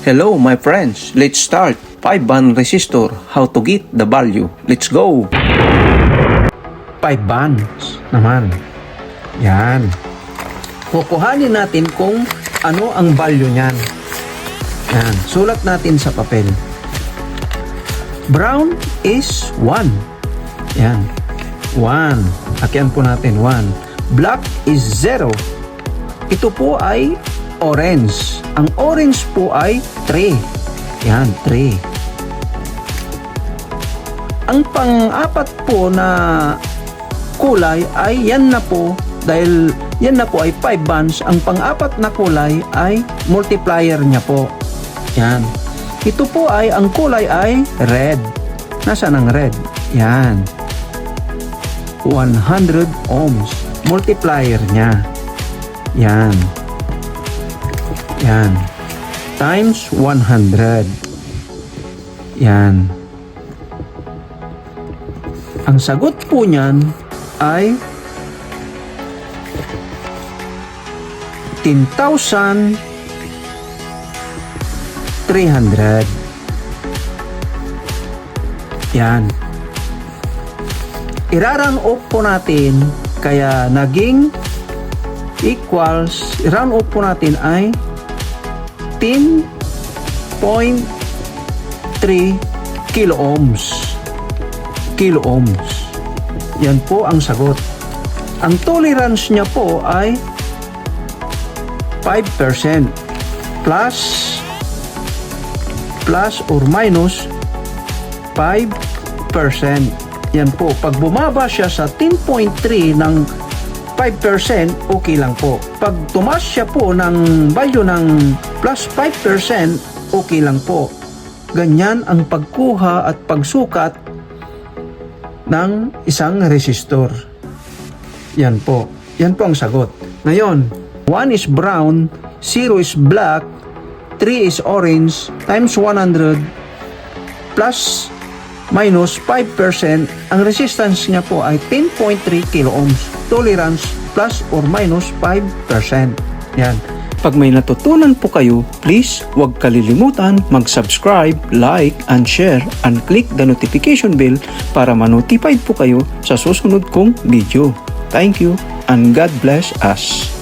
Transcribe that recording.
Hello my friends, let's start 5 band resistor, how to get the value. Let's go! 5 bands naman. Yan. Kukuhanin natin kung ano ang value niyan. Yan. Sulat natin sa papel. Brown is 1. Yan. 1. Akyan po natin 1. Black is 0. Ito po ay orange. Ang orange po ay 3. Yan, 3. Ang pang-apat po na kulay ay yan na po, dahil yan na po ay 5 bands. Ang pang-apat na kulay ay multiplier niya po. Yan. Ito po ay, ang kulay ay red. Nasaan ang red? Yan. 100 ohms. Multiplier niya. Yan. Yan. Times 100. Yan. Ang sagot po niyan ay 10,300. Yan. I-round off po natin, kaya naging equals, i-round off po natin ay 10.3 kilo ohms. Kilo ohms. Yan po ang sagot. Ang tolerance niya po ay 5% plus or minus 5%. Yan po. Pag bumaba siya sa 10.3 ng 5%, okay lang po. Pag tumaas siya po ng value ng plus 5%, okay lang po. Ganyan ang pagkuha at pagsukat ng isang resistor. Yan po. Yan po ang sagot. Ngayon, 1 is brown, 0 is black, 3 is orange, times 100 plus minus 5%, ang resistance niya po ay 10.3 kilo ohms. Tolerance plus or minus 5%. Yan. Pag may natutunan po kayo, please huwag kalilimutan mag-subscribe, like, and share, and click the notification bell para ma-notified po kayo sa susunod kong video. Thank you and God bless us.